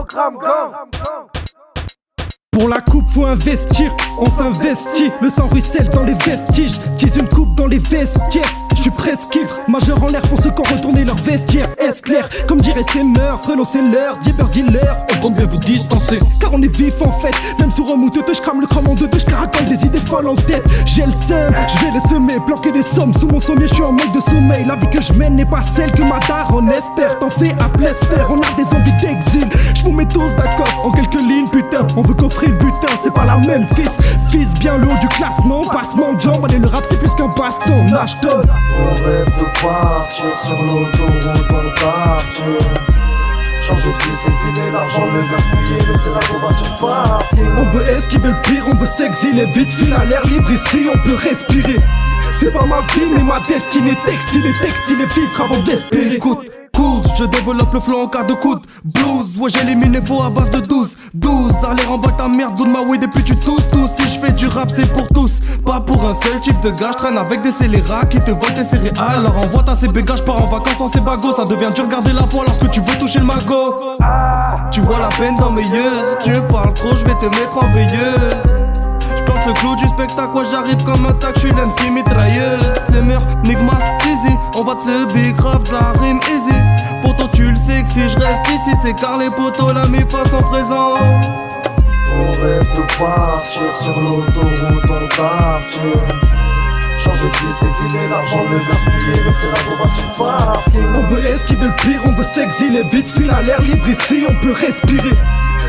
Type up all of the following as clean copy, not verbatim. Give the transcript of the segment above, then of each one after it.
Programme gang. Pour la coupe faut investir, on s'investit. Le sang ruisselle dans les vestiges, tise une coupe dans les vestiaires. Je suis presque ivre, majeur en l'air pour ceux qui ont retourné leur vestiaire. Est-ce clair, comme dirait ses mœurs, frelot c'est l'heure, Dieber dealer. On compte bien vous distancer, car on est vif en fait. Même sous remous je crame le cram en deux, je caracole des idées folles en tête. J'ai le seum, je vais les semer, planquer des sommes sous mon sommier, je suis en manque de sommeil. La vie que je mène n'est pas celle que ma daronne espère. T'en fais à faire, on a des envies d'exil. Je vous mets tous d'accord en quelques lignes, putain. On veut coffrer le butin, c'est pas la même fils. Fils bien le haut du classement, passement de jambes. Allez, le rap c'est plus qu'un baston, Ashton. On rêve de partir sur l'autoroute, on partir. Changer de vie, s'exiler, l'argent, le gaspiller, laisser l'approbation partir. On veut esquiver le pire, on veut s'exiler vite, file à l'air libre ici, on peut respirer. C'est pas ma vie mais ma destinée, textile, vivre avant d'espérer. écoute, cause, je développe le flow en cas de coude. Blues, ouais j'élimine les faux à base de 12. Allez remballe ta merde, good ma weed et puis tu tousses. Si je fais du rap c'est pour tous, pas pour un seul type de gars. Je traîne avec des scélérats qui te volent tes céréales. Alors envoie ta CBG, je pars en vacances en Sebago. Ça devient dur garder la foi lorsque tu veux toucher le magot. Tu vois la peine dans mes yeux, si tu parles trop je vais te mettre en veilleuse. J'plante le clou du spectacle, ouais j'arrive comme un tac, j'suis l'MC mitrailleuse. C'est mère, Nigma, easy, on va te le big grave de la rime easy. Poto tu le sais que si je reste ici c'est car les potos la mi face en présent. On rêve de partir sur l'autoroute, on partir. Changer de vie, s'exiler, l'argent, le gaspiller, laisser l'approbation partir. On veut esquiver le pire, on veut s'exiler vite, file à l'air libre ici, on peut respirer.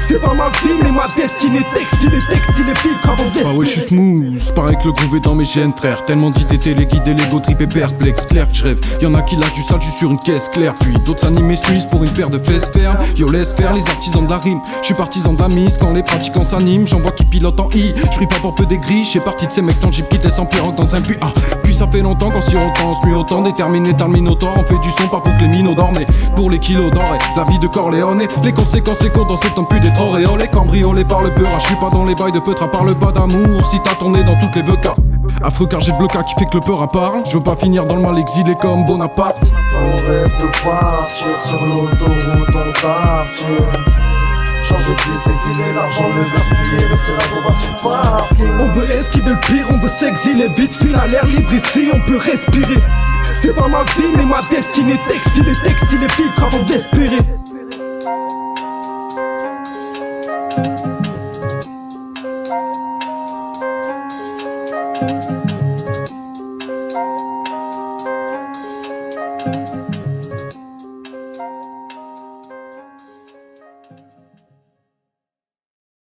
C'est pas ma vie mais ma destinée, textile, vivre avant d'espérer. Ah ouais, je suis smooth, pareil que le groove est dans mes gènes, frère. Tellement d'idées téléguidées, l'ego trip et perplexe. Clair que je rêve, y'en a qui lâchent du sale, je suis sur une caisse claire. Puis d'autres s'animent et suissent pour une paire de fesses fermes. Yo, laisse faire les artisans de la rime. Je suis partisan de la mise quand les pratiquants s'animent. J'en vois qui pilotent en I, je prie pas pour peu des grilles. J'fais partie de ces mecs tant j'ai quitté sans pirogue dans un puits. Ah, puis ça fait longtemps qu'on s'y entend, on se mue autant. Déterminé dans le minotaure, on fait du son pas pour que les minots dorment. Mais pour les kilos d'or, la vie de Corleone. Les conséquences c'est court dans cette temps plus d'être auréolé. Cambriolé par le peur, je suis pas dans les bails de peutre, à part le pas d'amour. Si t'as tourné dans toutes les VK, affreux car j'ai le blocage qui fait que le peur apparaît. Je veux pas finir dans le mal exilé comme Bonaparte. On rêve de partir sur l'autoroute, on partir. Changer de vie, s'exiler, l'argent, le gaspiller, laisser l'approbation partir. On veut esquiver le pire, on veut s'exiler vite, file à l'air libre ici, on peut respirer. C'est pas ma vie mais ma destinée, textile, vivre avant d'espérer.